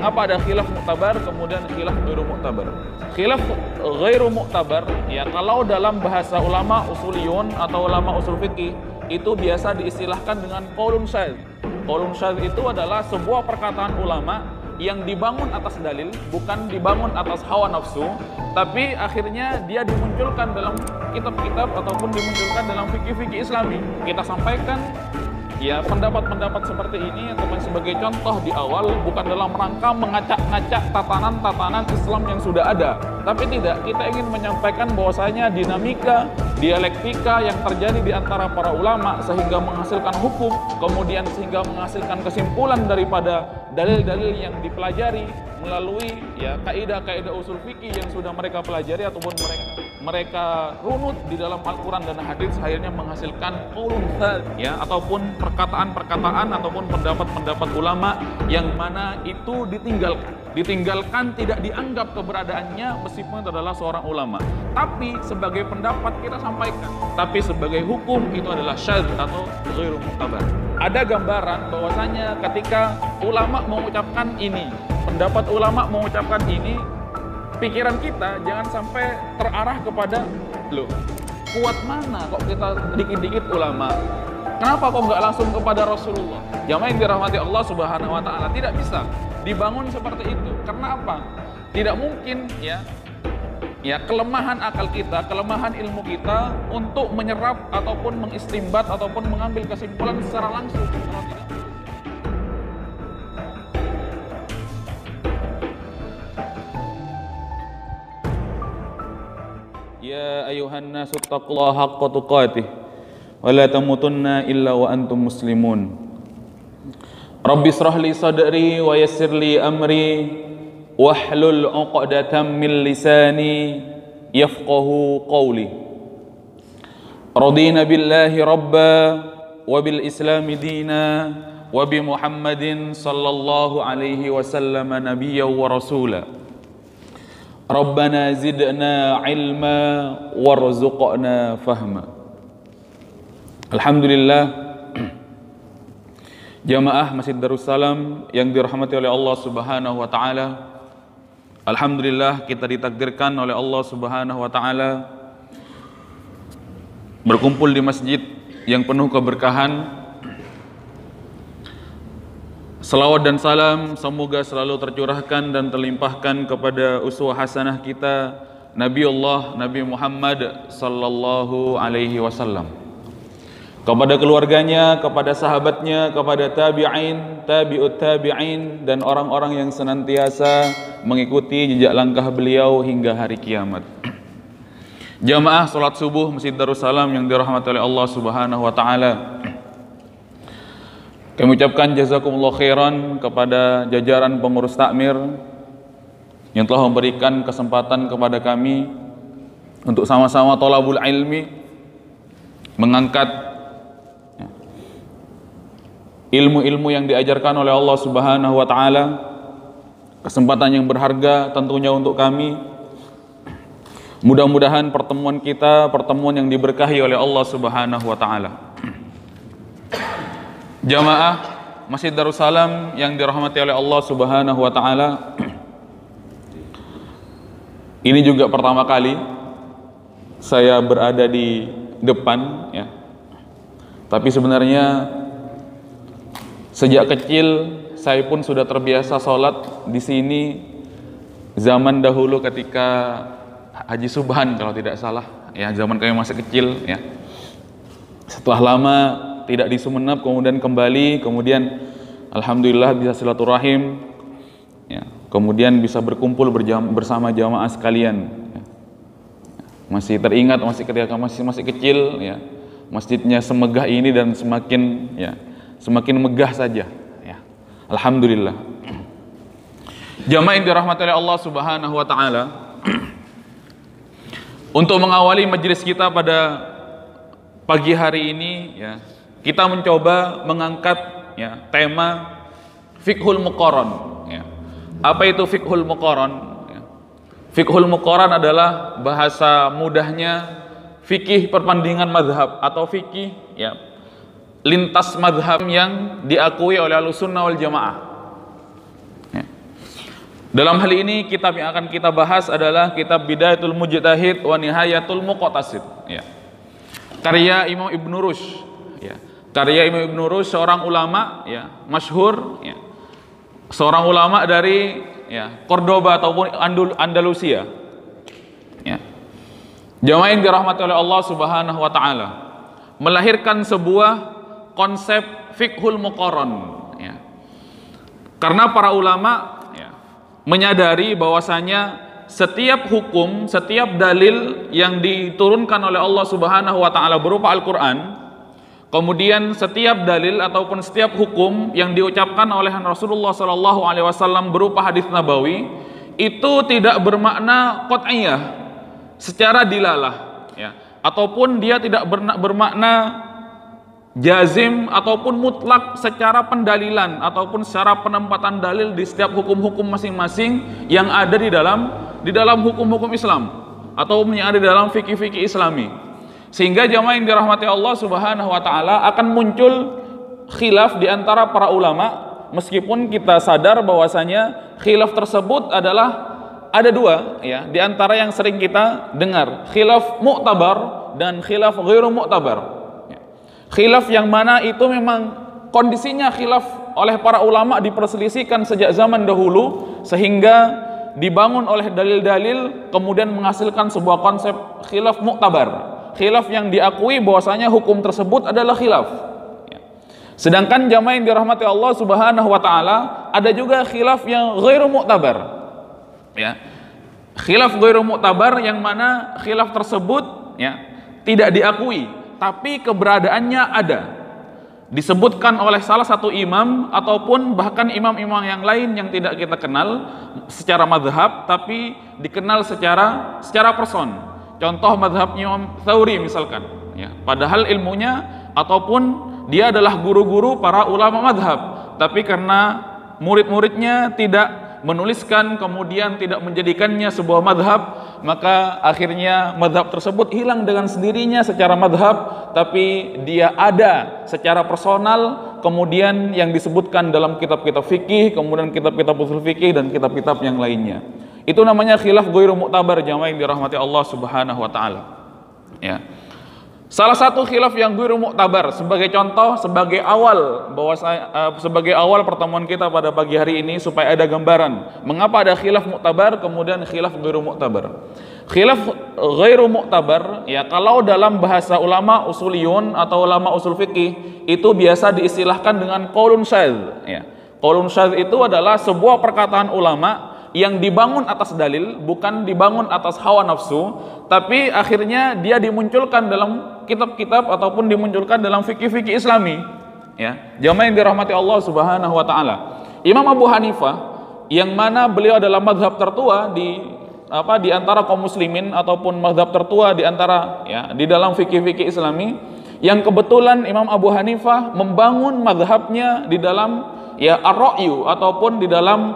Mengapa ada khilaf mu'tabar kemudian khilaf ghairu mu'tabar? Khilaf ghairu mu'tabar ya, kalau dalam bahasa ulama usuliyun atau ulama usul fikih itu biasa diistilahkan dengan qaulun syadz. Qaulun syadz itu adalah sebuah perkataan ulama yang dibangun atas dalil, bukan dibangun atas hawa nafsu, tapi akhirnya dia dimunculkan dalam kitab-kitab ataupun dimunculkan dalam fikih-fikih Islami. Kita sampaikan ya pendapat-pendapat seperti ini ataupun sebagai contoh di awal, bukan dalam rangka mengacak-ngacak tatanan-tatanan Islam yang sudah ada, tapi tidak, kita ingin menyampaikan bahwasanya dinamika, dialektika yang terjadi di antara para ulama sehingga menghasilkan hukum, kemudian sehingga menghasilkan kesimpulan daripada dalil-dalil yang dipelajari melalui ya kaidah-kaidah usul fikih yang sudah mereka pelajari ataupun mereka runut di dalam Al-Quran dan hadis, akhirnya menghasilkan qaulun syadz ya, ataupun perkataan-perkataan ataupun pendapat-pendapat ulama yang mana itu ditinggalkan, tidak dianggap keberadaannya meskipun itu adalah seorang ulama, tapi sebagai pendapat kita sampaikan, tapi sebagai hukum itu adalah syadz atau ghairu mu'tabar. Ada gambaran bahwasanya ketika ulama mengucapkan ini, pendapat ulama mengucapkan ini, pikiran kita jangan sampai terarah kepada, loh, kuat mana kok kita dikit-dikit ulama? Kenapa kok nggak langsung kepada Rasulullah? Jamaah yang dirahmati Allah Subhanahu wa Ta'ala, tidak bisa dibangun seperti itu. Karena apa? Tidak mungkin ya kelemahan akal kita, kelemahan ilmu kita untuk menyerap ataupun mengistimbat ataupun mengambil kesimpulan secara langsung. Kalau tidak, ya ayuhan nasu taqullaha haqqa tuqatih wa la tamutunna illa wa antum muslimun. Rabbi israh li sadri wa yassir li amri wahlul 'uqdatam min lisani yafqahu qawli. Radina billahi rabba wa bil islami dina wa bi Muhammadin sallallahu alaihi wasallam nabiyyan wa rasula. Rabbana zidna ilma warzuqna fahma. Alhamdulillah, jamaah Masjid Darussalam yang dirahmati oleh Allah Subhanahu wa Ta'ala, alhamdulillah kita ditakdirkan oleh Allah Subhanahu wa Ta'ala berkumpul di masjid yang penuh keberkahan. Salawat dan salam semoga selalu tercurahkan dan terlimpahkan kepada uswah hasanah kita Nabiullah Nabi Muhammad sallallahu alaihi wasallam, kepada keluarganya, kepada sahabatnya, kepada tabi'in, tabi'ut tabi'in, dan orang-orang yang senantiasa mengikuti jejak langkah beliau hingga hari kiamat. Jamaah salat subuh Masjid Darussalam yang dirahmati oleh Allah Subhanahu wa Ta'ala, kami ucapkan jazakumullah khairan kepada jajaran pengurus takmir yang telah memberikan kesempatan kepada kami untuk sama-sama thalabul ilmi, mengangkat ilmu-ilmu yang diajarkan oleh Allah Subhanahu wa Ta'ala. Kesempatan yang berharga tentunya untuk kami. Mudah-mudahan pertemuan kita pertemuan yang diberkahi oleh Allah Subhanahu wa Ta'ala. Jamaah Masjid Darussalam yang dirahmati oleh Allah Subhanahu wa Ta'ala, ini juga pertama kali saya berada di depan ya. Tapi sebenarnya sejak kecil saya pun sudah terbiasa sholat di sini zaman dahulu ketika Haji Subhan kalau tidak salah ya, zaman kami masih kecil ya. Setelah lama tidak di Sumeneb, kemudian kembali, kemudian alhamdulillah bisa silaturahim ya, kemudian bisa berkumpul bersama jamaah sekalian ya. Masih teringat masih ketika masih kecil ya, masjidnya semegah ini dan semakin megah saja ya. Alhamdulillah. Jamaah yang dirahmati oleh Allah Subhanahu wa Ta'ala, untuk mengawali majelis kita pada pagi hari ini ya, kita mencoba mengangkat ya tema fiqhul muqaran ya. Apa itu fiqhul muqaran ya? Fiqhul muqaran adalah bahasa mudahnya fikih perbandingan mazhab atau fikih ya lintas mazhab yang diakui oleh Ahlussunnah wal Jamaah ya. Dalam hal ini kitab yang akan kita bahas adalah kitab Bidayatul Mujtahid wa Nihayatul Muqtasid, ya. Karya Imam Ibnu Rushd, ya. Karya Imam Ibnu Rushd, seorang ulama, ya, masyhur, ya. Seorang ulama dari, ya, Cordoba ataupun Andalusia, ya. Jamaah yang dirahmati oleh Allah Subhanahu wa taala, melahirkan sebuah konsep fiqhul muqarran, ya. Karena para ulama, ya, menyadari bahwasanya setiap hukum, setiap dalil yang diturunkan oleh Allah Subhanahu wa taala berupa Al-Qur'an, kemudian setiap dalil ataupun setiap hukum yang diucapkan oleh Rasulullah sallallahu alaihi wasallam berupa hadis nabawi, itu tidak bermakna qat'iyah secara dilalah, ya, ataupun dia tidak bermakna jazim ataupun mutlak secara pendalilan ataupun secara penempatan dalil di setiap hukum-hukum masing-masing yang ada di dalam hukum-hukum Islam atau yang ada di dalam fikih-fikih Islami. Sehingga jamaah yang dirahmati Allah Subhanahu wa taala akan muncul khilaf di antara para ulama, meskipun kita sadar bahwasanya khilaf tersebut adalah ada dua, ya, di antara yang sering kita dengar, khilaf mu'tabar dan khilaf ghairu mu'tabar. Ya. Khilaf yang mana itu memang kondisinya khilaf oleh para ulama diperselisihkan sejak zaman dahulu sehingga dibangun oleh dalil-dalil kemudian menghasilkan sebuah konsep khilaf mu'tabar. Khilaf yang diakui bahwasanya hukum tersebut adalah khilaf. Ya. Sedangkan jamaah yang dirahmati Allah Subhanahu wa taala, ada juga khilaf yang ghairu mu'tabar. Ya, khilaf ghairu mu'tabar yang mana khilaf tersebut, ya, tidak diakui tapi keberadaannya ada, disebutkan oleh salah satu imam ataupun bahkan imam-imam yang lain yang tidak kita kenal secara madhab tapi dikenal secara person. Contoh madhab Imam Thawri misalkan, ya, padahal ilmunya ataupun dia adalah guru-guru para ulama madhab, tapi karena murid-muridnya tidak menuliskan kemudian tidak menjadikannya sebuah madhab, maka akhirnya madhab tersebut hilang dengan sendirinya secara madhab, tapi dia ada secara personal kemudian yang disebutkan dalam kitab-kitab fikih, kemudian kitab-kitab usul fikih dan kitab-kitab yang lainnya. Itu namanya khilaf ghairu mu'tabar, jamaah yang dirahmati Allah Subhanahu wa taala. Ya. Salah satu khilaf yang ghairu mu'tabar sebagai contoh, sebagai awal pertemuan kita pada pagi hari ini supaya ada gambaran mengapa ada khilaf mu'tabar kemudian khilaf ghairu mu'tabar. Khilaf ghairu mu'tabar, ya, kalau dalam bahasa ulama usuliyun atau ulama usul fikih itu biasa diistilahkan dengan qaulun syadz, ya. Qaulun syadz itu adalah sebuah perkataan ulama yang dibangun atas dalil, bukan dibangun atas hawa nafsu, tapi akhirnya dia dimunculkan dalam kitab-kitab ataupun dimunculkan dalam fikih-fikih Islami, ya. Jamaah yang dirahmati Allah Subhanahu wa taala. Imam Abu Hanifah yang mana beliau adalah mazhab tertua di antara kaum muslimin ataupun mazhab tertua di antara, ya, di dalam fikih-fikih Islami, yang kebetulan Imam Abu Hanifah membangun mazhabnya di dalam, ya, ar-ra'yu ataupun di dalam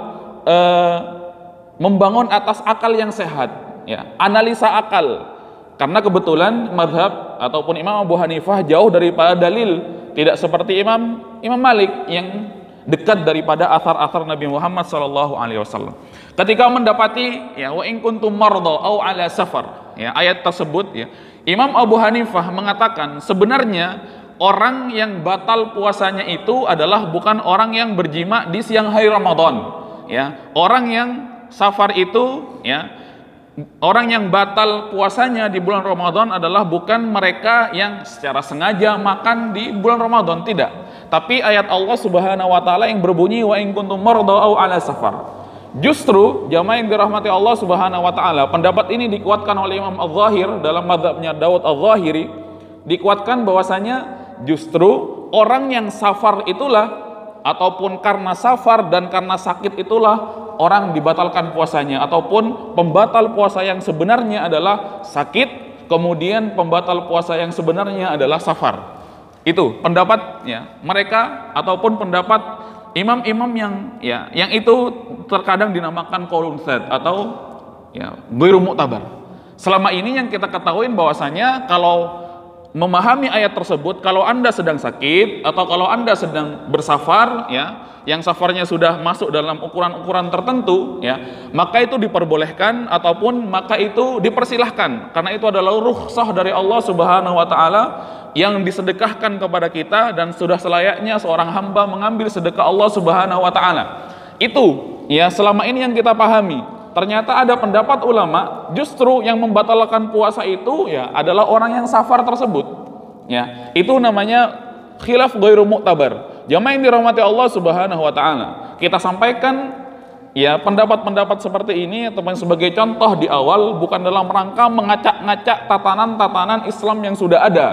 membangun atas akal yang sehat, ya, analisa akal. Karena kebetulan mazhab ataupun Imam Abu Hanifah jauh daripada dalil, tidak seperti Imam Malik yang dekat daripada athar-athar Nabi Muhammad SAW. Ketika mendapati, ya, wa in kuntum marda au ala safar, ya, ayat tersebut, ya, Imam Abu Hanifah mengatakan sebenarnya orang yang batal puasanya itu adalah bukan orang yang berjima di siang hari Ramadan, ya. Orang yang safar itu, ya, orang yang batal puasanya di bulan Ramadan adalah bukan mereka yang secara sengaja makan di bulan Ramadan, tidak. Tapi ayat Allah Subhanahu wa taala yang berbunyi wa in kuntum marda au ala safar. Justru jamaah yang dirahmati Allah Subhanahu wa taala, pendapat ini dikuatkan oleh Imam Al-Zahir dalam mazhabnya Daud Al-Zahiri, dikuatkan bahwasanya justru orang yang safar itulah ataupun karena safar dan karena sakit itulah orang dibatalkan puasanya, ataupun pembatal puasa yang sebenarnya adalah sakit, kemudian pembatal puasa yang sebenarnya adalah safar. Itu pendapatnya mereka ataupun pendapat imam-imam yang itu terkadang dinamakan qaulun syadz atau, ya, ghairu mu'tabar. Selama ini yang kita ketahui bahwasanya kalau memahami ayat tersebut, kalau Anda sedang sakit atau kalau Anda sedang bersafar, ya, yang safarnya sudah masuk dalam ukuran-ukuran tertentu, ya, maka itu diperbolehkan ataupun maka itu dipersilahkan, karena itu adalah rukhsah dari Allah Subhanahu wa taala yang disedekahkan kepada kita, dan sudah selayaknya seorang hamba mengambil sedekah Allah Subhanahu wa taala. Itu, ya, selama ini yang kita pahami. Ternyata ada pendapat ulama justru yang membatalkan puasa itu, ya, adalah orang yang safar tersebut. Ya, itu namanya khilaf ghairu mu'tabar. Jamaah yang dirahmati Allah Subhanahu wa taala. Kita sampaikan, ya, pendapat-pendapat seperti ini ataupun sebagai contoh di awal, bukan dalam rangka mengacak-ngacak tatanan-tatanan Islam yang sudah ada.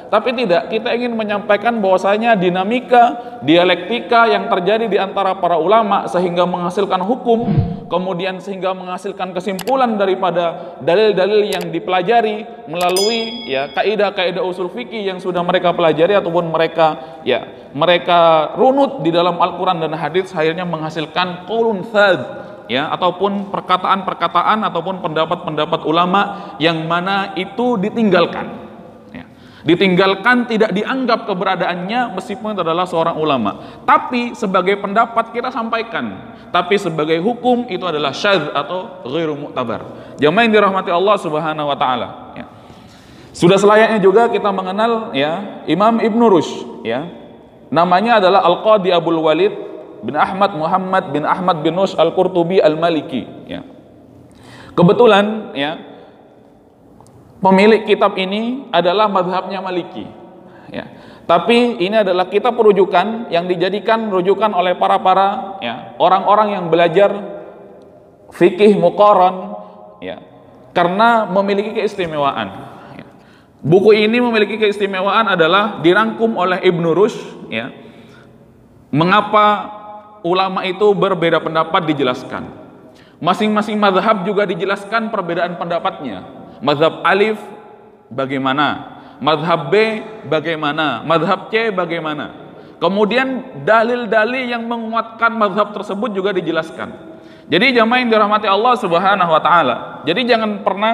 Tapi tidak, kita ingin menyampaikan bahwasanya dinamika, dialektika yang terjadi di antara para ulama sehingga menghasilkan hukum, kemudian sehingga menghasilkan kesimpulan daripada dalil-dalil yang dipelajari melalui, ya, kaidah-kaidah usul fikih yang sudah mereka pelajari ataupun mereka runut di dalam Al-Qur'an dan hadis, akhirnya menghasilkan qaulun thad, ya, ataupun perkataan-perkataan ataupun pendapat-pendapat ulama yang mana itu ditinggalkan. Ditinggalkan, tidak dianggap keberadaannya meskipun itu adalah seorang ulama. Tapi sebagai pendapat kita sampaikan, tapi sebagai hukum itu adalah syadz atau ghairu mu'tabar. Jamaah yang dirahmati Allah Subhanahu wa taala, ya. Sudah selayaknya juga kita mengenal, ya, Imam Ibnu Rushd, ya. Namanya adalah Al-Qadhi Abul Walid bin Ahmad Muhammad bin Ahmad bin Rushd Al-Qurtubi Al-Maliki, ya. Kebetulan, ya, pemilik kitab ini adalah mazhabnya Maliki, ya. Tapi ini adalah kitab rujukan yang dijadikan rujukan oleh para ya, orang-orang yang belajar fikih muqaran, ya, karena memiliki keistimewaan, ya. Buku ini memiliki keistimewaan adalah dirangkum oleh Ibnu Rushd, ya. Mengapa ulama itu berbeda pendapat dijelaskan. Masing-masing mazhab juga dijelaskan perbedaan pendapatnya. Mazhab Alif bagaimana, mazhab B bagaimana, mazhab C bagaimana. Kemudian dalil-dalil yang menguatkan mazhab tersebut juga dijelaskan. Jadi jamaah yang dirahmati Allah Subhanahu wa taala, jadi jangan pernah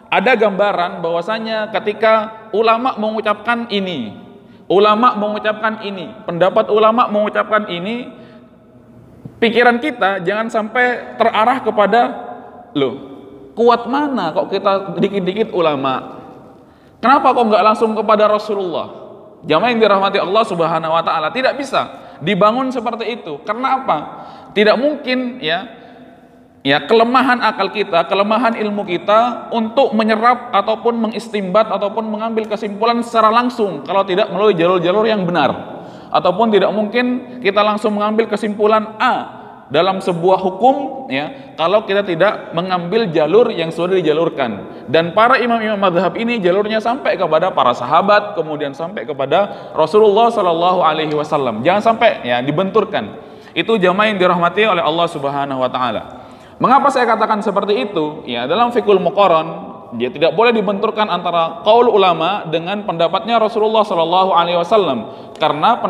ada gambaran bahwasanya ketika ulama mengucapkan ini, ulama mengucapkan ini, pendapat ulama mengucapkan ini, pikiran kita jangan sampai terarah kepada, loh, kuat mana kok kita dikit-dikit ulama? Kenapa kok nggak langsung kepada Rasulullah? Jamaah yang dirahmati Allah Subhanahu wa taala, tidak bisa dibangun seperti itu. Karena apa? Tidak mungkin, ya, kelemahan akal kita, kelemahan ilmu kita untuk menyerap ataupun mengistimbat ataupun mengambil kesimpulan secara langsung kalau tidak melalui jalur-jalur yang benar. Ataupun tidak mungkin kita langsung mengambil kesimpulan A dalam sebuah hukum, ya, kalau kita tidak mengambil jalur yang sudah dijalurkan. Dan para imam-imam mazhab ini jalurnya sampai kepada para sahabat, kemudian sampai kepada Rasulullah Shallallahu Alaihi Wasallam. Jangan sampai, ya, dibenturkan. Itu jamaah yang dirahmati oleh Allah Subhanahu Wa Taala. Mengapa saya katakan seperti itu? Ya, dalam fikul muqaran, dia tidak boleh dibenturkan antara qaul ulama dengan pendapatnya Rasulullah Shallallahu Alaihi Wasallam, karena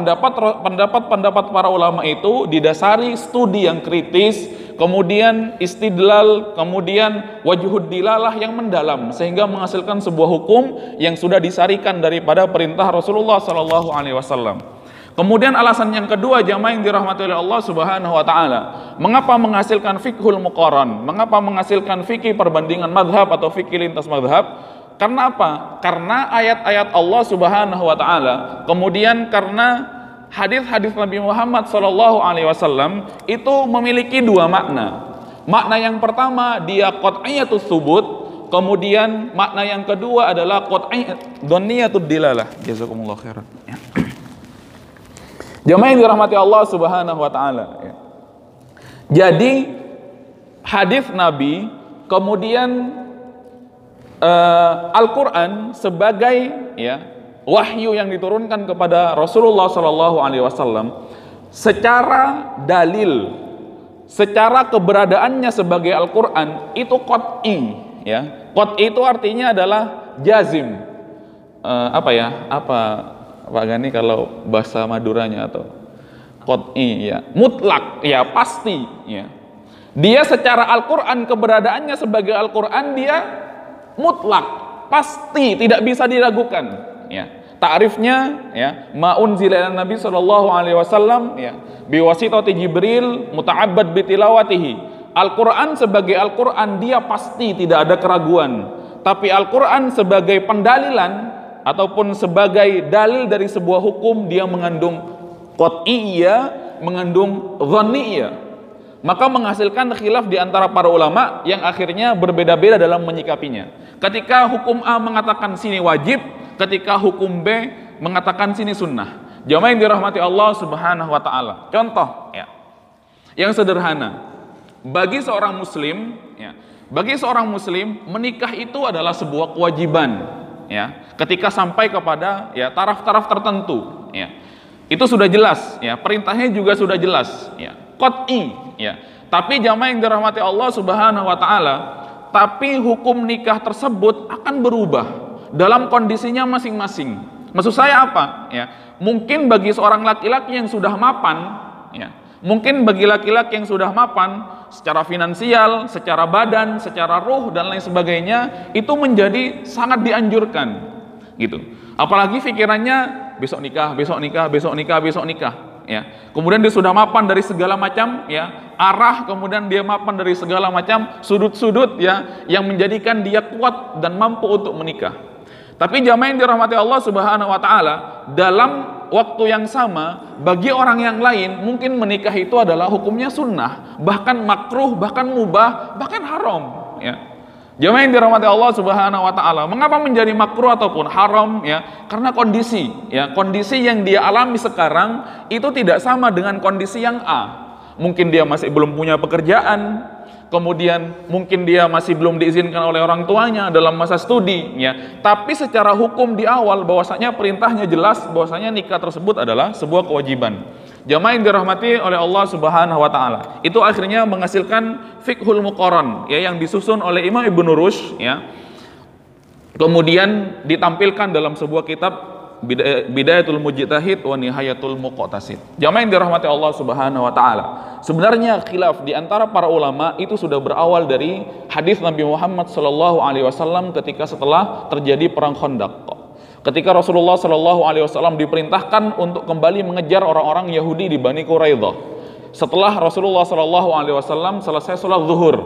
pendapat para ulama itu didasari studi yang kritis, kemudian istidlal, kemudian wajhud dilalah yang mendalam, sehingga menghasilkan sebuah hukum yang sudah disarikan daripada perintah Rasulullah Shallallahu Alaihi Wasallam. Kemudian alasan yang kedua, jamaah yang dirahmati oleh Allah Subhanahu wa taala, mengapa menghasilkan fiqhul muqaran? Mengapa menghasilkan fikih perbandingan madhab atau fikih lintas madhab? Karena apa? Karena ayat-ayat Allah Subhanahu wa taala, kemudian karena hadis-hadis Nabi Muhammad sallallahu alaihi wasallam itu memiliki dua makna. Makna yang pertama dia qat'iyatus subut, kemudian makna yang kedua adalah dhonniyatud dilalah. Jazakumullah khairan. Jamaah yang dirahmati Allah Subhanahu wa taala, ya. Jadi hadis Nabi, kemudian Al-Qur'an sebagai, ya, wahyu yang diturunkan kepada Rasulullah Shallallahu alaihi wasallam secara dalil, secara keberadaannya sebagai Al-Qur'an itu qat'i, ya. Qat'i itu artinya adalah jazim. Pak Gani kalau bahasa Maduranya atau qat'i, ya, mutlak, ya, pasti, ya. Dia secara Al-Qur'an, keberadaannya sebagai Al-Qur'an dia mutlak, pasti, tidak bisa diragukan, ya. Ta'rifnya ya, ma unzila ila Nabi sallallahu alaihi wasallam ya, biwasitati Jibril muta'abbad bitilawatihi. Al-Qur'an sebagai Al-Qur'an dia pasti tidak ada keraguan. Tapi Al-Qur'an sebagai pendalilan ataupun sebagai dalil dari sebuah hukum dia mengandung qat'iyyah, mengandung dhanniyyah. Maka menghasilkan khilaf di antara para ulama yang akhirnya berbeda-beda dalam menyikapinya. Ketika hukum A mengatakan sini wajib, ketika hukum B mengatakan sini sunnah. Jamaah yang dirahmati Allah Subhanahu wa taala. Contoh ya. Yang sederhana. Bagi seorang muslim ya, bagi seorang muslim menikah itu adalah sebuah kewajiban ya. Ketika sampai kepada ya taraf-taraf tertentu ya. Itu sudah jelas ya, perintahnya juga sudah jelas ya. Qat'i ya. Tapi jamaah yang dirahmati Allah Subhanahu wa taala, tapi hukum nikah tersebut akan berubah dalam kondisinya masing-masing. Maksud saya apa? Ya, mungkin bagi seorang laki-laki yang sudah mapan, ya, mungkin bagi laki-laki yang sudah mapan secara finansial, secara badan, secara ruh dan lain sebagainya, itu menjadi sangat dianjurkan, gitu. Apalagi pikirannya besok nikah, besok nikah, besok nikah, besok nikah. Ya, kemudian dia sudah mapan dari segala macam ya arah, kemudian dia mapan dari segala macam sudut-sudut ya yang menjadikan dia kuat dan mampu untuk menikah. Tapi jamaah yang dirahmati Allah Subhanahu wa taala, dalam waktu yang sama bagi orang yang lain mungkin menikah itu adalah hukumnya sunnah, bahkan makruh, bahkan mubah, bahkan haram ya. Jamaah yang dirahmati Allah Subhanahu wa taala, mengapa menjadi makruh ataupun haram ya? Karena kondisi ya, kondisi yang dia alami sekarang itu tidak sama dengan kondisi yang A. Mungkin dia masih belum punya pekerjaan, kemudian mungkin dia masih belum diizinkan oleh orang tuanya dalam masa studi ya. Tapi secara hukum di awal bahwasanya perintahnya jelas bahwasanya nikah tersebut adalah sebuah kewajiban. Jamaah yang dirahmati oleh Allah Subhanahu wa taala. Itu akhirnya menghasilkan fiqhul muqarran ya yang disusun oleh Imam Ibnu Rushd ya. Kemudian ditampilkan dalam sebuah kitab Bidayatul Mujtahid wa Nihayatul Muqtasid. Jamaah yang dirahmati Allah Subhanahu wa taala. Sebenarnya khilaf di antara para ulama itu sudah berawal dari hadis Nabi Muhammad sallallahu alaihi wasallam ketika setelah terjadi perang Khandaq. Ketika Rasulullah Shallallahu Alaihi Wasallam diperintahkan untuk kembali mengejar orang-orang Yahudi di Bani Quraidah. Setelah Rasulullah Shallallahu Alaihi Wasallam selesai sholat zuhur,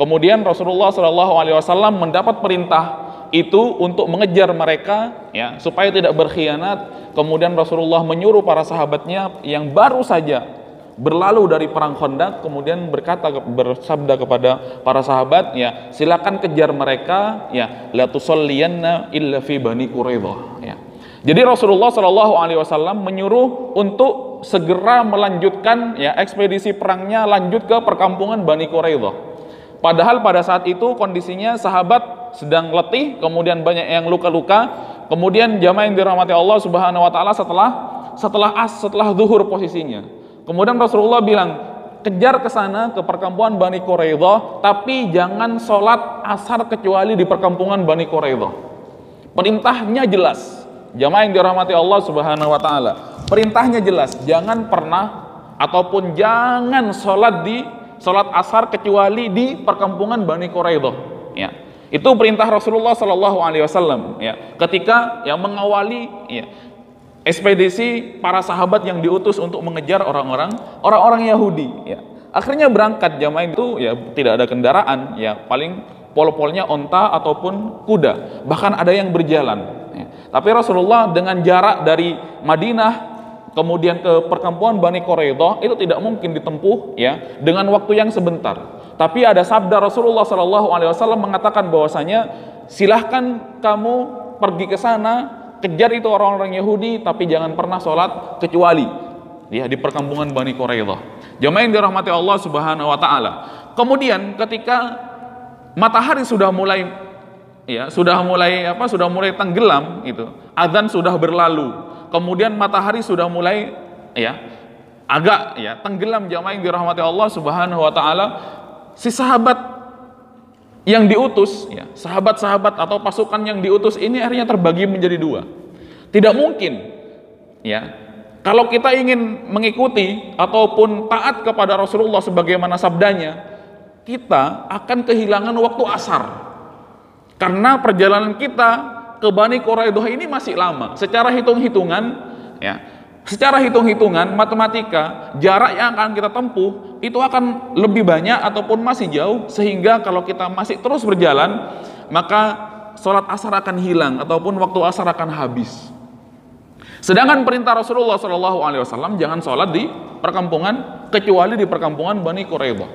kemudian Rasulullah Shallallahu Alaihi Wasallam mendapat perintah itu untuk mengejar mereka, ya, supaya tidak berkhianat. Kemudian Rasulullah menyuruh para sahabatnya yang baru saja berlalu dari perang Khandaq, kemudian bersabda kepada para sahabat, ya, silakan kejar mereka, ya, la tusalliyanna illa fi Bani Quraidah, ya. Jadi Rasulullah Shallallahu Alaihi Wasallam menyuruh untuk segera melanjutkan ya ekspedisi perangnya, lanjut ke perkampungan Bani Quraidah. Padahal pada saat itu kondisinya sahabat sedang letih, kemudian banyak yang luka-luka. Kemudian jamaah yang dirahmati Allah Subhanahu Wa Taala setelah zuhur posisinya. Kemudian Rasulullah bilang, kejar ke sana ke perkampungan Bani Quraidah, tapi jangan sholat asar kecuali di perkampungan Bani Quraidah. Perintahnya jelas. Jamaah yang dirahmati Allah Subhanahu Wa Taala. Perintahnya jelas, jangan pernah ataupun jangan sholat asar kecuali di perkampungan Bani Quraidah. Ya, itu perintah Rasulullah Sallallahu Alaihi Wasallam. Ya, ketika yang mengawali ya ekspedisi para sahabat yang diutus untuk mengejar orang-orang Yahudi. Ya, akhirnya berangkat jamaah itu ya tidak ada kendaraan, ya paling pol-polnya onta ataupun kuda, bahkan ada yang berjalan. Ya. Tapi Rasulullah dengan jarak dari Madinah kemudian ke perkampungan Bani Quraidah itu tidak mungkin ditempuh ya dengan waktu yang sebentar. Tapi ada sabda Rasulullah Shallallahu Alaihi Wasallam mengatakan bahwasanya silahkan kamu pergi ke sana, kejar itu orang-orang Yahudi, tapi jangan pernah sholat kecuali ya di perkampungan Bani Quraidah. Jamaah yang dirahmati Allah Subhanahu Wa Taala. Kemudian ketika matahari sudah mulai tenggelam, itu azan sudah berlalu. Kemudian matahari sudah mulai agak tenggelam, jamaah yang dirahmati Allah Subhanahu Wa Taala. Si sahabat yang diutus, ya, sahabat-sahabat atau pasukan yang diutus ini akhirnya terbagi menjadi dua. Tidak mungkin, ya, kalau kita ingin mengikuti ataupun taat kepada Rasulullah sebagaimana sabdanya, kita akan kehilangan waktu asar. Karena perjalanan kita ke Bani Quraidah ini masih lama. Secara hitung-hitungan, ya, secara hitung-hitungan matematika, jarak yang akan kita tempuh itu akan lebih banyak ataupun masih jauh, sehingga kalau kita masih terus berjalan, maka sholat asar akan hilang ataupun waktu asar akan habis. Sedangkan perintah Rasulullah SAW jangan sholat di perkampungan kecuali di perkampungan Bani Quraidah.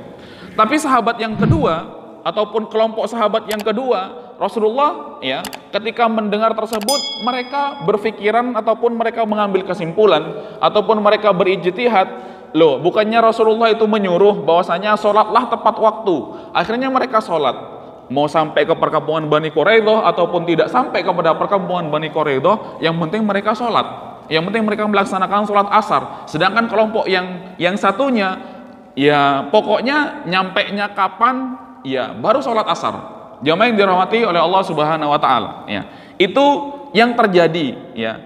Tapi sahabat yang kedua ataupun kelompok sahabat yang kedua, Rasulullah ya ketika mendengar tersebut mereka berpikiran ataupun mereka mengambil kesimpulan ataupun mereka berijtihad, loh bukannya Rasulullah itu menyuruh bahwasanya sholatlah tepat waktu. Akhirnya mereka sholat, mau sampai ke perkampungan Bani Quraidah ataupun tidak sampai kepada perkampungan Bani Quraidah, yang penting mereka sholat, yang penting mereka melaksanakan sholat asar. Sedangkan kelompok yang satunya ya pokoknya nyampainya kapan, ya baru sholat asar. Jamaah yang dirahmati oleh Allah Subhanahu wa taala, ya. Itu yang terjadi, ya.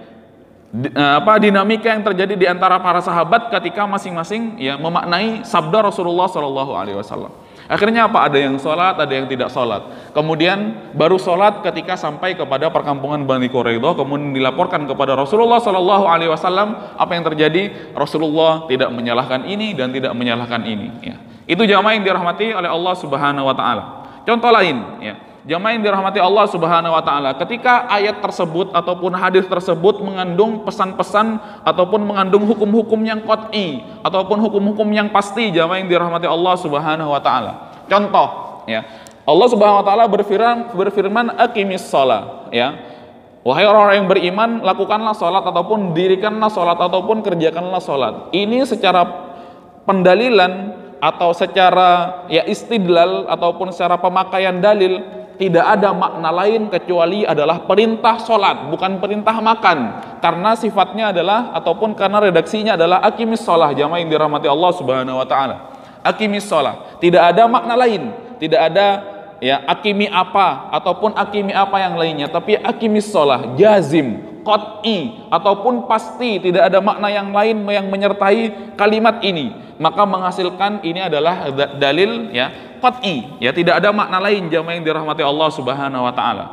Dinamika yang terjadi di antara para sahabat ketika masing-masing ya memaknai sabda Rasulullah sallallahu alaihi wasallam. Akhirnya apa? Ada yang sholat, ada yang tidak sholat. Kemudian baru sholat ketika sampai kepada perkampungan Bani Quraidah, kemudian dilaporkan kepada Rasulullah sallallahu alaihi wasallam apa yang terjadi. Rasulullah tidak menyalahkan ini dan tidak menyalahkan ini, ya. Itu jamaah yang dirahmati oleh Allah Subhanahu wa taala. Contoh lain, ya, jamaah yang dirahmati Allah Subhanahu wa taala, ketika ayat tersebut ataupun hadis tersebut mengandung pesan-pesan ataupun mengandung hukum-hukum yang qat'i ataupun hukum-hukum yang pasti, jamaah yang dirahmati Allah Subhanahu wa taala. Contoh, ya, Allah Subhanahu wa taala berfirman aqimis shalah, ya. Wahai orang-orang yang beriman, lakukanlah salat ataupun dirikanlah salat ataupun kerjakanlah salat. Ini secara pendalilan atau secara ya istidlal ataupun secara pemakaian dalil, tidak ada makna lain kecuali adalah perintah sholat, bukan perintah makan, karena sifatnya adalah ataupun karena redaksinya adalah aqimis sholah. Jamaah yang dirahmati Allah Subhanahu wa taala, aqimis sholah, tidak ada makna lain, tidak ada ya akimi apa ataupun akimi apa yang lainnya, tapi aqimis sholah jazim, qat'i ataupun pasti, tidak ada makna yang lain yang menyertai kalimat ini, maka menghasilkan ini adalah dalil ya qat'i, ya tidak ada makna lain, jamaah yang dirahmati Allah Subhanahu wa taala.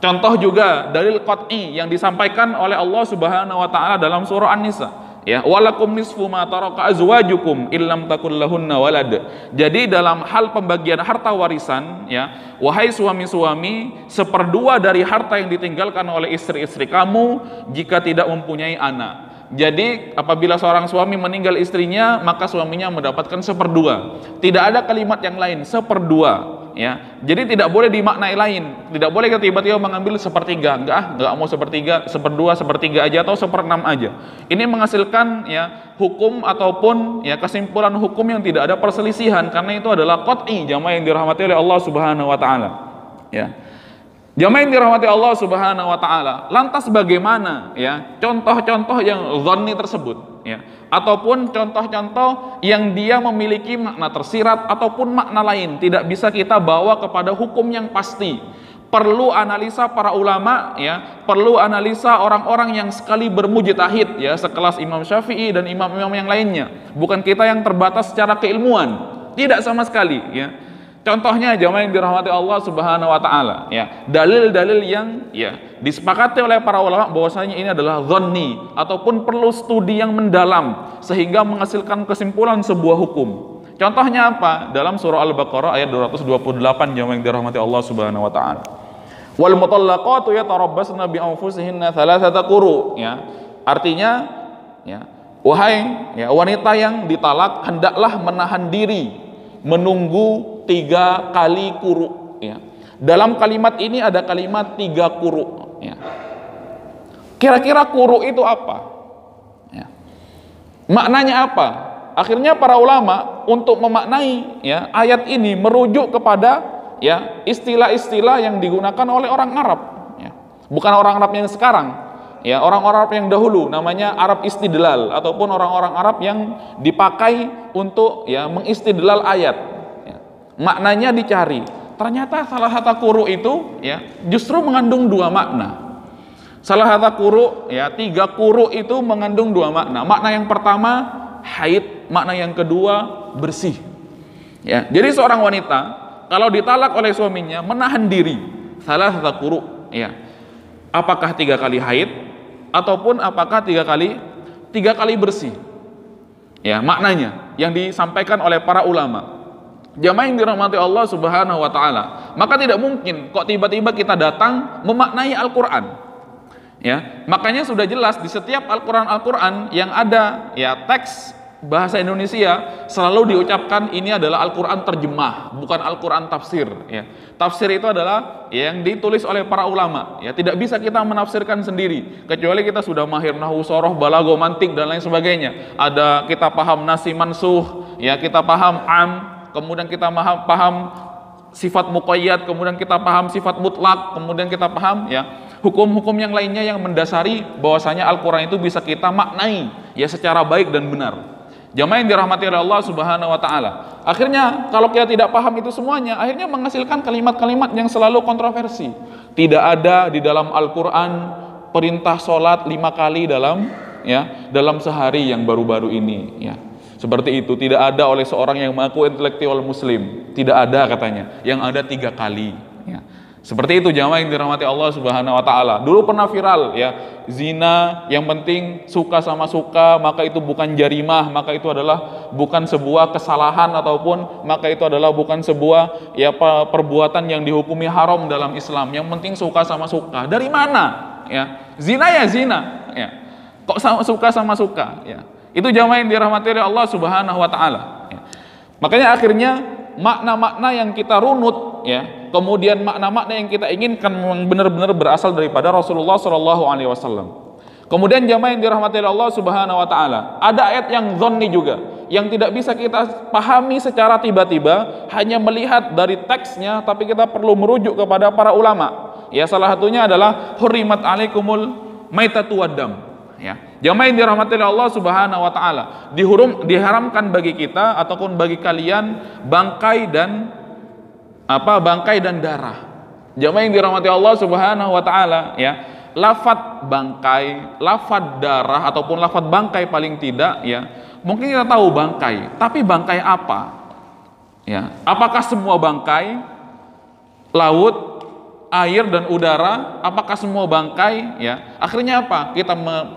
Contoh juga dalil qat'i yang disampaikan oleh Allah Subhanahu wa taala dalam surah An-Nisa, ya, walakum nisfu ma taraka azwajukum illam takul lahunna walad. Jadi dalam hal pembagian harta warisan, ya, wahai suami-suami, 1/2 dari harta yang ditinggalkan oleh istri-istri kamu jika tidak mempunyai anak. Jadi apabila seorang suami meninggal istrinya, maka suaminya mendapatkan 1/2. Tidak ada kalimat yang lain, 1/2, ya. Jadi tidak boleh dimaknai lain, tidak boleh tiba-tiba mengambil 1/3, enggak mau 1/3, 1/2, 1/3 aja atau 1/6 aja. Ini menghasilkan ya hukum ataupun ya kesimpulan hukum yang tidak ada perselisihan, karena itu adalah qat'i, jamaah yang dirahmati oleh Allah Subhanahu wa taala, ya. Jamaah yang dirahmati Allah Subhanahu wa taala, lantas bagaimana ya contoh-contoh yang dhanni tersebut, ya, ataupun contoh-contoh yang dia memiliki makna tersirat ataupun makna lain, tidak bisa kita bawa kepada hukum yang pasti. Perlu analisa para ulama, ya, perlu analisa orang-orang yang sekali bermujtahid, ya, sekelas Imam Syafi'i dan imam-imam yang lainnya. Bukan kita yang terbatas secara keilmuan, tidak sama sekali, ya. Contohnya jamaah yang dirahmati Allah Subhanahu wa taala, ya, dalil-dalil yang ya disepakati oleh para ulama bahwasanya ini adalah dhanni ataupun perlu studi yang mendalam sehingga menghasilkan kesimpulan sebuah hukum. Contohnya apa? Dalam surah Al-Baqarah ayat 228, jamaah yang dirahmati Allah Subhanahu wa taala. Wal mutallaqatu yatarabbasna bi anfusihinna thalathata quru, ya. Artinya ya, wahai ya wanita yang ditalak hendaklah menahan diri menunggu 3 kali quru, ya. Dalam kalimat ini ada kalimat 3 quru, ya. Kira-kira quru itu apa? Ya. Maknanya apa? Akhirnya para ulama untuk memaknai ya ayat ini merujuk kepada ya istilah-istilah yang digunakan oleh orang Arab, ya. Bukan orang Arab yang sekarang. Ya, orang-orang Arab yang dahulu namanya Arab istidlal ataupun orang-orang Arab yang dipakai untuk ya mengistidlal ayat. Ya. Maknanya dicari. Ternyata salah satu quru itu ya justru mengandung 2 makna. Salah satu quru ya 3 quru itu mengandung 2 makna. Makna yang pertama haid, makna yang kedua bersih. Ya, jadi seorang wanita kalau ditalak oleh suaminya menahan diri, salah satu quru, ya. Apakah 3 kali haid ataupun apakah 3 kali bersih? Ya, maknanya yang disampaikan oleh para ulama. Jamaah yang dirahmati Allah Subhanahu wa taala, maka tidak mungkin kok tiba-tiba kita datang memaknai Al-Qur'an. Ya, makanya sudah jelas di setiap Al-Qur'an yang ada ya teks bahasa Indonesia selalu diucapkan ini adalah Al-Qur'an terjemah, bukan Al-Qur'an tafsir, ya. Tafsir itu adalah yang ditulis oleh para ulama, ya. Tidak bisa kita menafsirkan sendiri kecuali kita sudah mahir nahwu, soroh, balaghah, mantik dan lain sebagainya. Ada kita paham nasi mansuh, ya, kita paham am, kemudian kita paham sifat muqayyad, kemudian kita paham sifat mutlak, kemudian kita paham ya hukum-hukum yang lainnya yang mendasari bahwasanya Al-Qur'an itu bisa kita maknai ya secara baik dan benar. Jamaah yang dirahmati oleh Allah Subhanahu wa taala. Akhirnya kalau kita tidak paham itu semuanya, akhirnya menghasilkan kalimat-kalimat yang selalu kontroversi. Tidak ada di dalam Al-Qur'an perintah sholat 5 kali dalam sehari yang baru-baru ini, ya. Seperti itu, tidak ada oleh seorang yang mengaku intelektual muslim, tidak ada katanya, yang ada 3 kali, ya. Seperti itu jamaah yang dirahmati Allah Subhanahu wa taala. Dulu pernah viral ya, zina yang penting suka sama suka, maka itu bukan jarimah, maka itu adalah bukan sebuah kesalahan ataupun maka itu adalah bukan sebuah ya perbuatan yang dihukumi haram dalam Islam. Yang penting suka sama suka. Dari mana? Ya, zina ya zina, ya. Kok suka sama suka, ya. Itu jamaah yang dirahmati oleh Allah Subhanahu wa taala, ya. Makanya akhirnya makna-makna yang kita runut, ya, kemudian makna-makna yang kita inginkan benar-benar berasal daripada Rasulullah SAW. Kemudian jamaah yang dirahmati oleh Allah Subhanahu wa taala, ada ayat yang dzanni juga, yang tidak bisa kita pahami secara tiba-tiba hanya melihat dari teksnya, tapi kita perlu merujuk kepada para ulama. Ya, salah satunya adalah hurrimat alaikumul maitatu waddam. Ya, jamaah yang dirahmati oleh Allah Subhanahu wa taala, diharamkan bagi kita ataupun bagi kalian bangkai dan darah. Jamaah yang dirahmati Allah Subhanahu wa taala, ya, lafadz bangkai, lafadz darah ataupun lafadz bangkai paling tidak, ya. Mungkin kita tahu bangkai, tapi bangkai apa? Ya, apakah semua bangkai laut, air dan udara, apakah semua bangkai, ya? Akhirnya apa?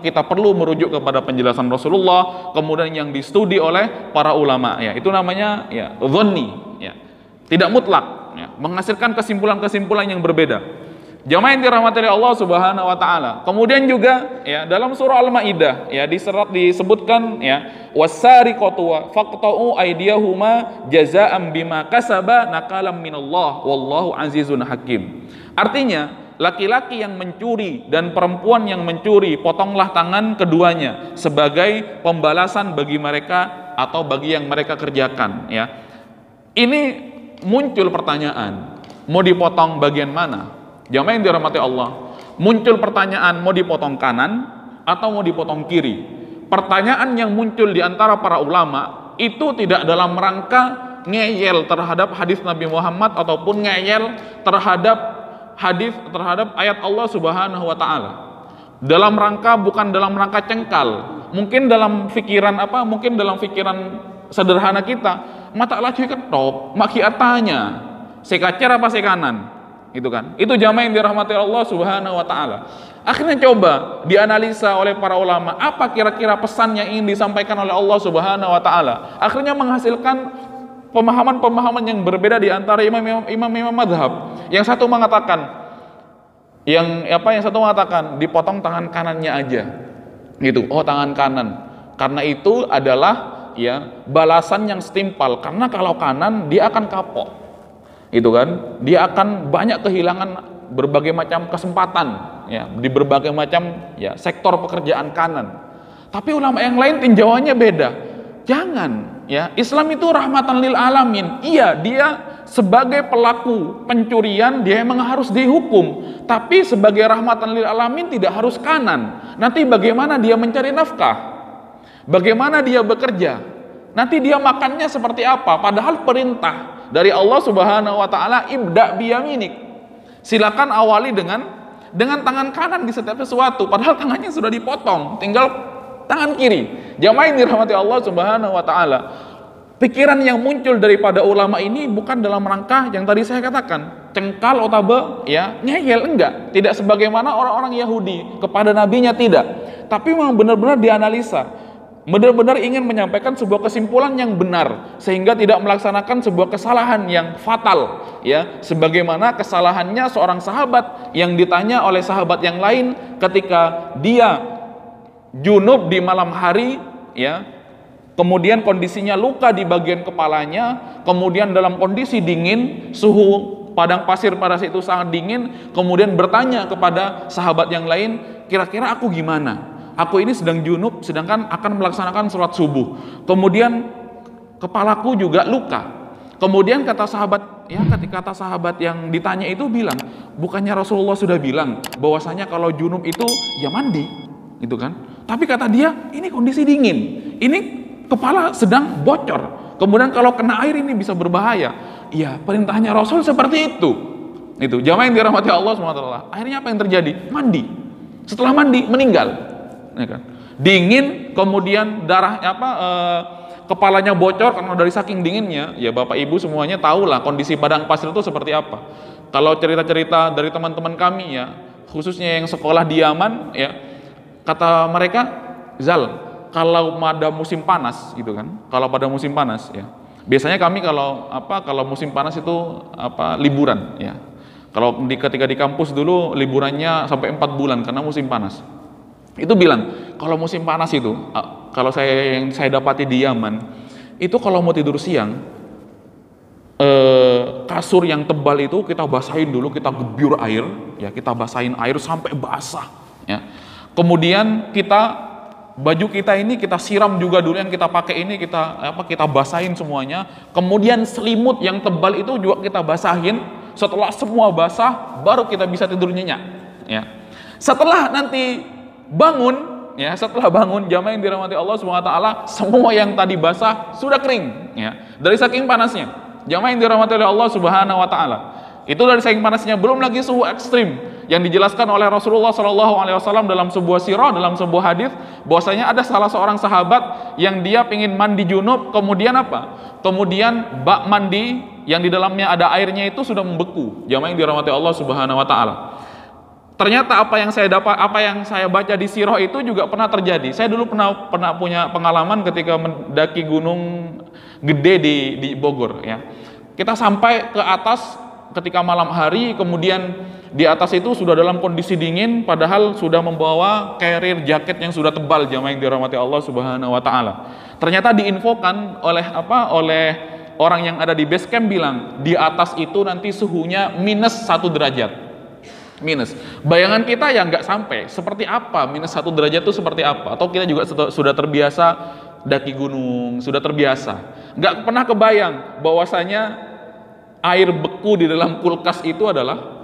Kita perlu merujuk kepada penjelasan Rasulullah, kemudian yang distudi oleh para ulama, ya. Itu namanya ya dzanni, ya. Tidak mutlak, ya. Menghasilkan kesimpulan-kesimpulan yang berbeda. Jamaah yang dirahmati oleh Allah Subhanahu wa taala. Kemudian juga ya dalam surah Al-Maidah ya disebutkan ya wasariqatu faqta'u aydiyahuma jazaa'an bima kasaba nakalam minallah wallahu azizun hakim. Artinya laki-laki yang mencuri dan perempuan yang mencuri, potonglah tangan keduanya sebagai pembalasan bagi mereka atau bagi yang mereka kerjakan, ya. Ini muncul pertanyaan, mau dipotong bagian mana? Jamaah yang dirahmati Allah, muncul pertanyaan mau dipotong kanan atau mau dipotong kiri. Pertanyaan yang muncul di antara para ulama itu tidak dalam rangka ngeyel terhadap hadis Nabi Muhammad ataupun ngeyel terhadap ayat Allah Subhanahu wa taala. Bukan dalam rangka cengkal. Mungkin dalam pikiran sederhana kita, mata laju ketop, maki atanya, sekacer apa sekanan. Itu kan, itu jamaah yang dirahmati Allah Subhanahu wa taala. Akhirnya coba dianalisa oleh para ulama, apa kira-kira pesan yang ingin disampaikan oleh Allah Subhanahu wa taala. Akhirnya menghasilkan pemahaman-pemahaman yang berbeda di antara imam-imam mazhab. Yang satu mengatakan dipotong tangan kanannya aja. Gitu. Oh, tangan kanan. Karena itu adalah ya balasan yang setimpal, karena kalau kanan dia akan kapok. Itu kan, dia akan banyak kehilangan berbagai macam kesempatan ya di berbagai macam ya sektor pekerjaan kanan. Tapi ulama yang lain tinjauannya beda. Jangan, ya, Islam itu rahmatan lil alamin. Iya, dia sebagai pelaku pencurian dia memang harus dihukum, tapi sebagai rahmatan lil alamin tidak harus kanan. Nanti bagaimana dia mencari nafkah? Bagaimana dia bekerja? Nanti dia makannya seperti apa? Padahal perintah dari Allah Subhanahu wa taala, ibda biyaminik. Silakan awali dengan tangan kanan di setiap sesuatu, padahal tangannya sudah dipotong, tinggal tangan kiri. Jamaah yang dirahmati Allah Subhanahu wa taala. Pikiran yang muncul daripada ulama ini bukan dalam rangka yang tadi saya katakan, cengkal otabe, ya, ngeyel, enggak. Tidak sebagaimana orang-orang Yahudi kepada nabinya, tidak. Tapi memang benar-benar dianalisa, benar-benar ingin menyampaikan sebuah kesimpulan yang benar, sehingga tidak melaksanakan sebuah kesalahan yang fatal, ya, sebagaimana kesalahannya seorang sahabat yang ditanya oleh sahabat yang lain ketika dia junub di malam hari, ya, kemudian kondisinya luka di bagian kepalanya, kemudian dalam kondisi dingin, suhu padang pasir pada situ sangat dingin, kemudian bertanya kepada sahabat yang lain, kira-kira aku gimana? Aku ini sedang junub, sedangkan akan melaksanakan sholat subuh. Kemudian kepalaku juga luka. Kemudian kata sahabat, ya, ketika kata sahabat yang ditanya itu bilang, bukannya Rasulullah sudah bilang bahwasanya kalau junub itu ya mandi, gitu kan? Tapi kata dia, ini kondisi dingin, ini kepala sedang bocor, kemudian kalau kena air ini bisa berbahaya. Iya, perintahnya Rasul seperti itu. Itu jamaah yang dirahmati Allah SWT. Akhirnya apa yang terjadi? Mandi. Setelah mandi meninggal, ya kan? Dingin, kemudian darahnya kepalanya bocor karena dari saking dinginnya. Ya Bapak Ibu semuanya tahulah kondisi padang pasir itu seperti apa. Kalau cerita-cerita dari teman-teman kami, ya, khususnya yang sekolah di Yaman, ya, kata mereka, Zal, kalau pada musim panas gitu kan, kalau pada musim panas, ya, biasanya kami kalau musim panas itu liburan, ya. Kalau ketika di kampus dulu liburannya sampai 4 bulan karena musim panas. Itu bilang kalau musim panas itu, kalau yang saya dapati di Yaman itu, kalau mau tidur siang, kasur yang tebal itu kita basahin dulu, kita gebyur air, ya, kita basahin air sampai basah, ya. Kemudian baju kita ini kita siram juga dulu, yang kita pakai ini kita basahin semuanya. Kemudian selimut yang tebal itu juga kita basahin. Setelah semua basah, baru kita bisa tidur nyenyak, ya. Setelah nanti bangun, ya, setelah bangun, jamaah yang dirahmati Allah SWT, semua yang tadi basah sudah kering, ya, dari saking panasnya. Jamaah yang dirahmati oleh Allah Subhanahu wa taala. Itu dari saking panasnya, belum lagi suhu ekstrim yang dijelaskan oleh Rasulullah SAW dalam sebuah sirah, dalam sebuah hadis, bahwasanya ada salah seorang sahabat yang dia ingin mandi junub, kemudian Kemudian bak mandi yang di dalamnya ada airnya itu sudah membeku. Jamaah yang dirahmati Allah Subhanahu wa taala. Ternyata apa yang saya baca di sirah itu juga pernah terjadi. Saya dulu pernah punya pengalaman ketika mendaki gunung gede di Bogor, ya. Kita sampai ke atas ketika malam hari, kemudian di atas itu sudah dalam kondisi dingin, padahal sudah membawa carrier jaket yang sudah tebal, jamaah yang dirahmati Allah Subhanahu wa taala. Ternyata diinfokan oleh orang yang ada di base camp, bilang di atas itu nanti suhunya minus 1 derajat. Minus. Bayangan kita ya nggak sampai. Seperti apa minus 1 derajat itu seperti apa? Atau kita juga sudah terbiasa daki gunung, sudah terbiasa. Nggak pernah kebayang bahwasanya air beku di dalam kulkas itu adalah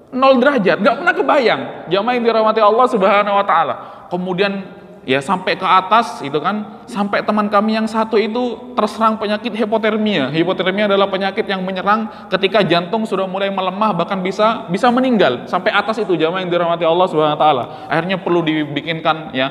0 derajat, nggak pernah kebayang. Jamaah yang dirahmati Allah Subhanahu wa taala. Kemudian ya sampai ke atas itu kan, sampai teman kami yang satu itu terserang penyakit hipotermia. Hipotermia adalah penyakit yang menyerang ketika jantung sudah mulai melemah, bahkan bisa meninggal. Sampai atas itu, jamaah yang dirahmati Allah Subhanahu wa taala. Akhirnya perlu dibikinkan, ya,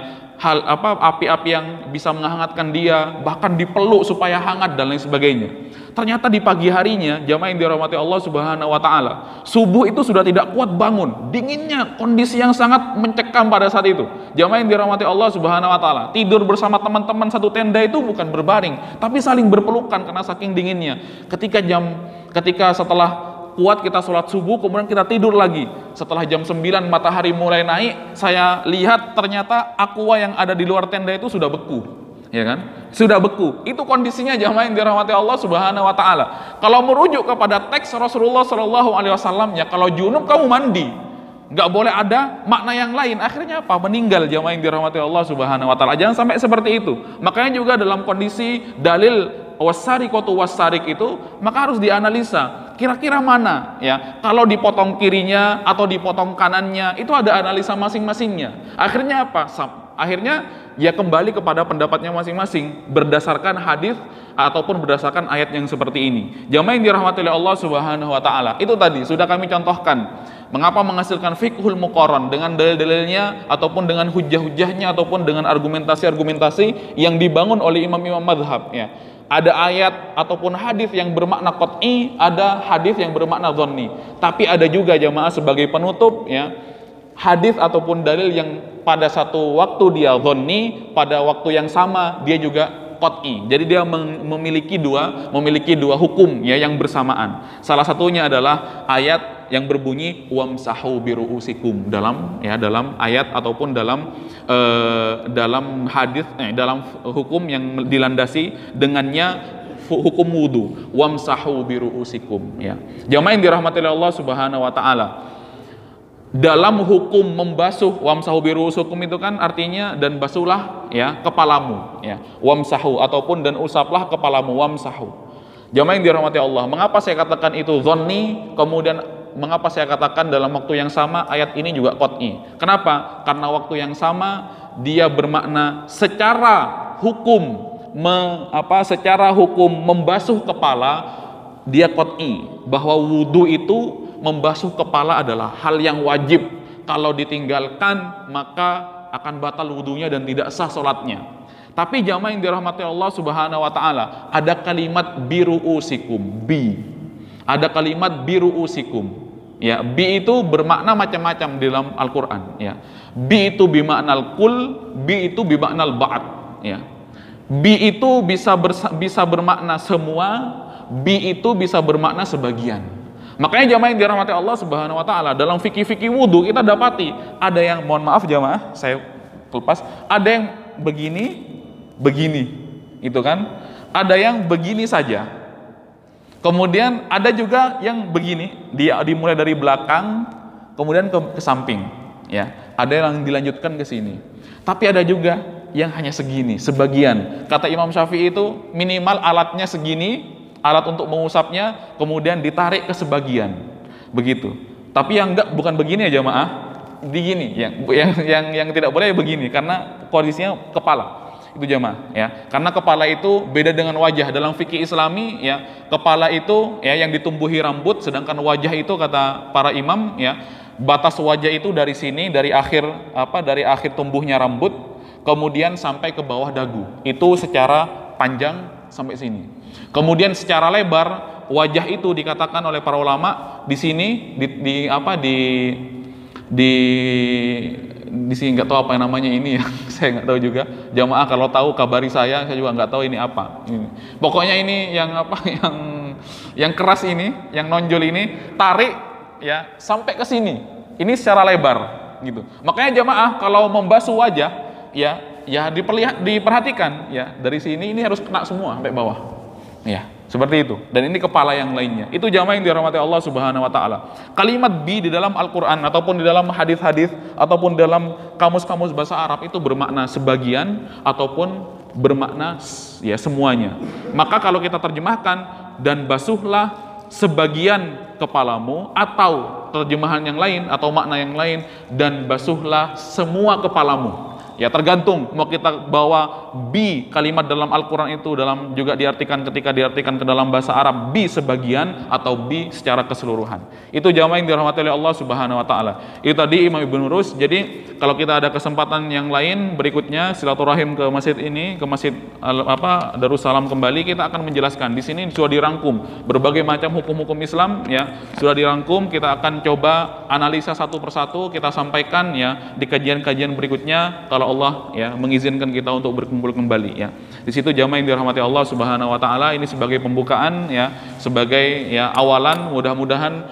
api-api yang bisa menghangatkan dia, bahkan dipeluk supaya hangat dan lain sebagainya. Ternyata di pagi harinya, jamaah yang dirahmati Allah Subhanahu wa taala, subuh itu sudah tidak kuat bangun, dinginnya, kondisi yang sangat mencekam pada saat itu. Jamaah yang dirahmati Allah Subhanahu wa taala, tidur bersama teman-teman satu tenda itu bukan berbaring, tapi saling berpelukan karena saking dinginnya. Ketika setelah kuat kita sholat subuh, kemudian kita tidur lagi. Setelah jam 9 matahari mulai naik, saya lihat ternyata aqua yang ada di luar tenda itu sudah beku, ya kan? Sudah beku. Itu kondisinya, jamaah yang dirahmati Allah Subhanahu wa taala. Kalau merujuk kepada teks Rasulullah sallallahu alaihi wasallam, ya, kalau junub kamu mandi, nggak boleh ada makna yang lain. Akhirnya apa? Meninggal, jamaah yang dirahmati Allah Subhanahu wa taala. Jangan sampai seperti itu. Makanya juga dalam kondisi dalil wasariqatu wasarik itu, maka harus dianalisa kira-kira mana, ya, kalau dipotong kirinya atau dipotong kanannya, itu ada analisa masing-masingnya. Akhirnya apa? Akhirnya ya kembali kepada pendapatnya masing-masing berdasarkan hadis ataupun berdasarkan ayat yang seperti ini. Jamaah yang dirahmati oleh Allah Subhanahu wa taala. Itu tadi sudah kami contohkan mengapa menghasilkan fiqhul muqarran dengan dalil-dalilnya ataupun dengan hujah-hujahnya ataupun dengan argumentasi-argumentasi yang dibangun oleh imam-imam madhab, ya. Ada ayat ataupun hadis yang bermakna qat'i, ada hadis yang bermakna dhanni. Tapi ada juga jamaah sebagai penutup ya, hadis ataupun dalil yang pada satu waktu dia dhanni, pada waktu yang sama dia juga qat'i. Jadi dia memiliki dua hukum ya yang bersamaan. Salah satunya adalah ayat yang berbunyi wamsahu biruusikum dalam ayat ataupun dalam hadis dalam hukum yang dilandasi dengannya hukum wudu, wamsahu biruusikum ya. Jamaah yang dirahmati oleh Allah Subhanahu wa taala. Dalam hukum membasuh wamsahu biruusikum itu kan artinya dan basuhlah ya kepalamu ya. Wamsahu ataupun dan usaplah kepalamu, wamsahu. Jamaah yang dirahmati Allah, mengapa saya katakan itu dhanni, kemudian mengapa saya katakan dalam waktu yang sama ayat ini juga qat'i? Kenapa? Karena waktu yang sama dia bermakna secara hukum secara hukum membasuh kepala dia qat'i, bahwa wudu itu membasuh kepala adalah hal yang wajib. Kalau ditinggalkan maka akan batal wudunya dan tidak sah sholatnya. Tapi jamaah yang dirahmati Allah Subhanahu wa taala, ada kalimat biruusikum, bi. Ada kalimat biruusikum. Ya, bi itu bermakna macam-macam di dalam Al-Qur'an ya. Bi itu bimaknal kul, bi itu bimaknal ba'd ya. Bi itu bisa bermakna semua, bi itu bisa bermakna sebagian. Makanya jamaah yang dirahmati Allah Subhanahu wa taala, dalam fikih-fikih wudu kita dapati ada yang, mohon maaf jamaah, saya lepas, ada yang begini, itu kan? Ada yang begini saja. Kemudian ada juga yang begini, dia dimulai dari belakang, kemudian ke samping, ya. Ada yang dilanjutkan ke sini. Tapi ada juga yang hanya segini, sebagian. Kata Imam Syafi'i itu minimal alatnya segini, alat untuk mengusapnya, kemudian ditarik ke sebagian, begitu. Tapi yang enggak, bukan begini ya jamaah, begini. Yang tidak boleh begini, karena kondisinya kepala. Itu jamaah ya, karena kepala itu beda dengan wajah. Dalam fikih Islami ya, kepala itu ya yang ditumbuhi rambut, sedangkan wajah itu kata para imam ya, batas wajah itu dari sini, dari akhir tumbuhnya rambut kemudian sampai ke bawah dagu, itu secara panjang sampai sini. Kemudian secara lebar wajah itu dikatakan oleh para ulama di sini di sini nggak tahu apa yang namanya ini ya, saya nggak tahu juga. Jamaah kalau tahu kabari saya juga nggak tahu ini apa. Ini. Pokoknya ini yang keras ini, yang nonjol ini, tarik ya sampai ke sini. Ini secara lebar gitu. Makanya jamaah kalau membasuh wajah ya diperhatikan ya, dari sini ini harus kena semua sampai bawah. Ya, seperti itu. Dan ini kepala yang lainnya. Itu jamaah yang dirahmati Allah Subhanahu wa taala. Kalimat bi di dalam Al-Qur'an ataupun di dalam hadis-hadis ataupun dalam kamus-kamus bahasa Arab itu bermakna sebagian ataupun bermakna ya semuanya. Maka kalau kita terjemahkan dan basuhlah sebagian kepalamu, atau terjemahan yang lain atau makna yang lain, dan basuhlah semua kepalamu. Ya tergantung mau kita bawa bi kalimat dalam Al-Quran itu dalam juga diartikan ketika diartikan ke dalam bahasa Arab bi sebagian atau bi secara keseluruhan. Itu jamaah yang dirahmati oleh Allah Subhanahu wa taala. Itu tadi Imam Ibnu Rus. Jadi kalau kita ada kesempatan yang lain berikutnya silaturahim ke masjid ini, ke masjid Darussalam kembali, kita akan menjelaskan. Di sini sudah dirangkum berbagai macam hukum-hukum Islam ya, sudah dirangkum. Kita akan coba analisa satu persatu, kita sampaikan ya di kajian-kajian berikutnya kalau Allah ya mengizinkan kita untuk berkumpul kembali ya. Di situ jamaah yang dirahmati Allah Subhanahu wa taala, ini sebagai pembukaan ya, sebagai ya awalan, mudah-mudahan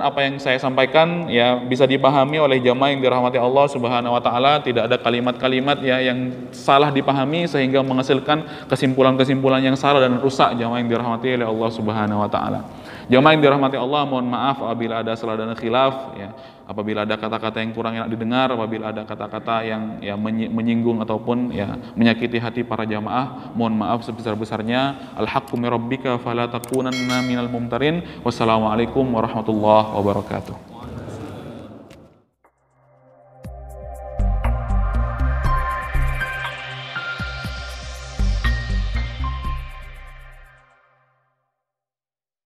apa yang saya sampaikan ya bisa dipahami oleh jamaah yang dirahmati Allah Subhanahu wa taala, tidak ada kalimat-kalimat ya yang salah dipahami sehingga menghasilkan kesimpulan-kesimpulan yang salah dan rusak jamaah yang dirahmati oleh Allah Subhanahu wa taala. Jamaah yang dirahmati Allah, mohon maaf apabila ada salah dan khilaf ya, apabila ada kata-kata yang kurang enak didengar, apabila ada kata-kata yang ya menyinggung ataupun ya menyakiti hati para jamaah, mohon maaf sebesar-besarnya. Al-haqqu min rabbika fala takunanna minal mumtarin. Wassalamualaikum warahmatullahi wabarakatuh.